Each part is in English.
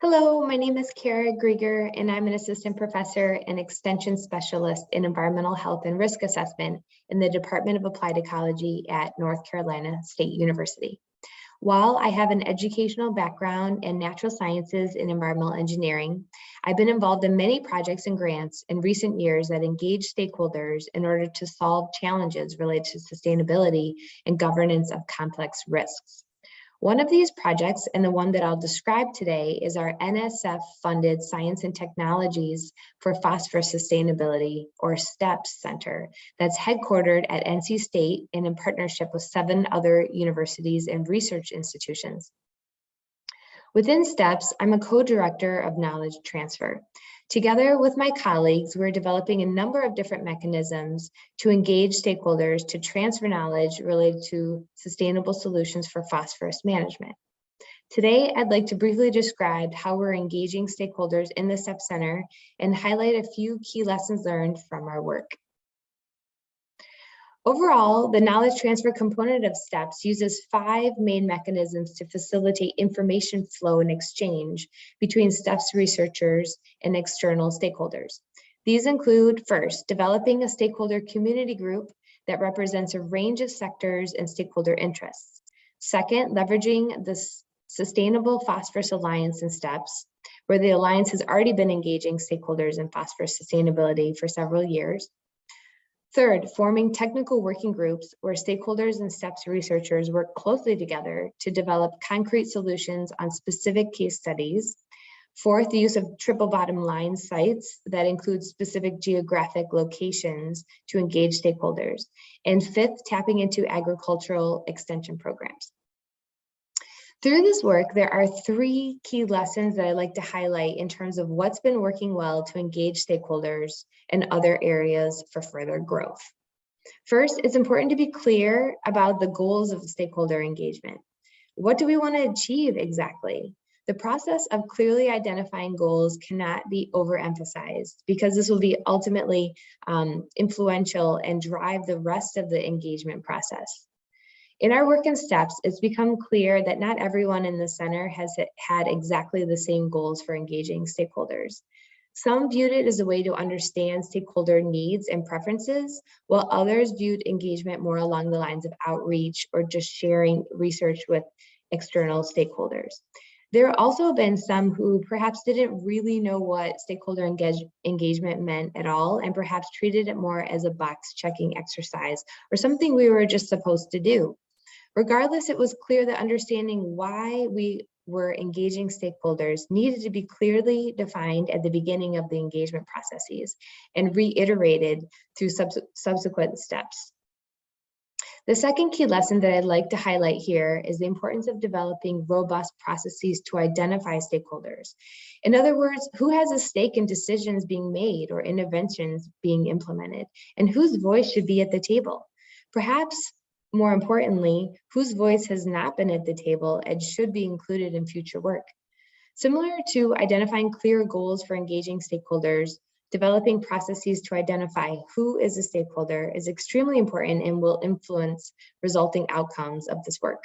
Hello, my name is Kara Grieger, and I'm an assistant professor and extension specialist in environmental health and risk assessment in the Department of Applied Ecology at North Carolina State University. While I have an educational background in natural sciences and environmental engineering, I've been involved in many projects and grants in recent years that engage stakeholders in order to solve challenges related to sustainability and governance of complex risks. One of these projects, and the one that I'll describe today, is our NSF-funded Science and Technologies for Phosphorus Sustainability, or STEPS Center, that's headquartered at NC State and in partnership with 7 other universities and research institutions. Within STEPS, I'm a co-director of knowledge transfer. Together with my colleagues, we're developing a number of different mechanisms to engage stakeholders to transfer knowledge related to sustainable solutions for phosphorus management. Today, I'd like to briefly describe how we're engaging stakeholders in the STEPS Center and highlight a few key lessons learned from our work. Overall, the knowledge transfer component of STEPS uses 5 main mechanisms to facilitate information flow and exchange between STEPS researchers and external stakeholders. These include, first, developing a stakeholder community group that represents a range of sectors and stakeholder interests. Second, leveraging the Sustainable Phosphorus Alliance in STEPS, where the Alliance has already been engaging stakeholders in phosphorus sustainability for several years. Third, forming technical working groups where stakeholders and STEPS researchers work closely together to develop concrete solutions on specific case studies. Fourth, the use of triple bottom line sites that include specific geographic locations to engage stakeholders. And fifth, tapping into agricultural extension programs. Through this work, there are 3 key lessons that I'd like to highlight in terms of what's been working well to engage stakeholders and other areas for further growth. First, it's important to be clear about the goals of stakeholder engagement. What do we want to achieve exactly? The process of clearly identifying goals cannot be overemphasized because this will be ultimately influential and drive the rest of the engagement process. In our work in STEPS, it's become clear that not everyone in the center has had exactly the same goals for engaging stakeholders. Some viewed it as a way to understand stakeholder needs and preferences, while others viewed engagement more along the lines of outreach or just sharing research with external stakeholders. There have also been some who perhaps didn't really know what stakeholder engagement meant at all, and perhaps treated it more as a box checking exercise or something we were just supposed to do. Regardless, it was clear that understanding why we were engaging stakeholders needed to be clearly defined at the beginning of the engagement processes and reiterated through subsequent steps. The second key lesson that I'd like to highlight here is the importance of developing robust processes to identify stakeholders. In other words, who has a stake in decisions being made or interventions being implemented, and whose voice should be at the table? Perhaps more importantly, whose voice has not been at the table and should be included in future work. Similar to identifying clear goals for engaging stakeholders, developing processes to identify who is a stakeholder is extremely important and will influence resulting outcomes of this work.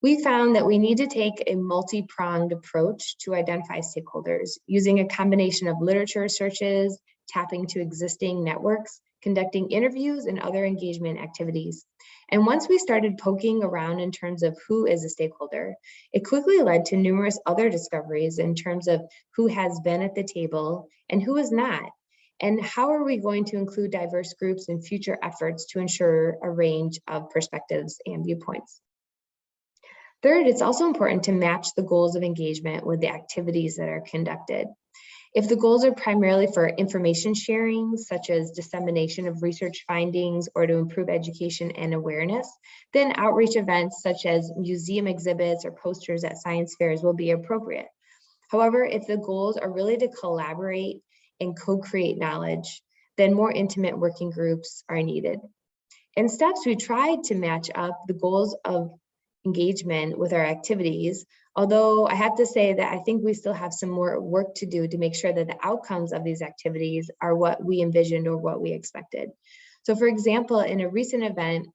We found that we need to take a multi-pronged approach to identify stakeholders, using a combination of literature searches, tapping to existing networks, conducting interviews and other engagement activities. And once we started poking around in terms of who is a stakeholder, it quickly led to numerous other discoveries in terms of who has been at the table and who is not, and how are we going to include diverse groups in future efforts to ensure a range of perspectives and viewpoints. Third, it's also important to match the goals of engagement with the activities that are conducted. If the goals are primarily for information sharing, such as dissemination of research findings or to improve education and awareness, then outreach events such as museum exhibits or posters at science fairs will be appropriate. However, if the goals are really to collaborate and co-create knowledge, then more intimate working groups are needed. In STEPS, we tried to match up the goals of engagement with our activities, although I have to say that I think we still have some more work to do to make sure that the outcomes of these activities are what we envisioned or what we expected. So for example, in a recent event,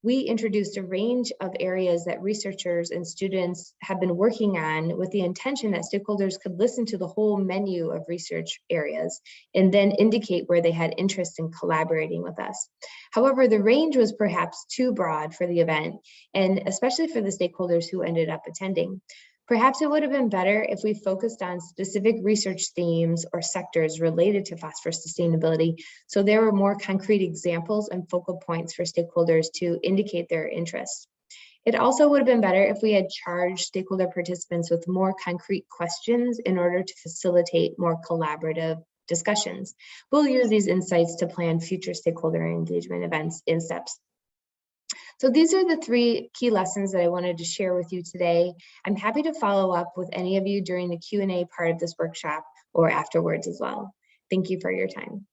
we introduced a range of areas that researchers and students have been working on with the intention that stakeholders could listen to the whole menu of research areas and then indicate where they had interest in collaborating with us. However, the range was perhaps too broad for the event, and especially for the stakeholders who ended up attending. Perhaps it would have been better if we focused on specific research themes or sectors related to phosphorus sustainability, so there were more concrete examples and focal points for stakeholders to indicate their interest. It also would have been better if we had charged stakeholder participants with more concrete questions in order to facilitate more collaborative discussions. We'll use these insights to plan future stakeholder engagement events in STEPS. So these are the 3 key lessons that I wanted to share with you today. I'm happy to follow up with any of you during the Q&A part of this workshop or afterwards as well. Thank you for your time.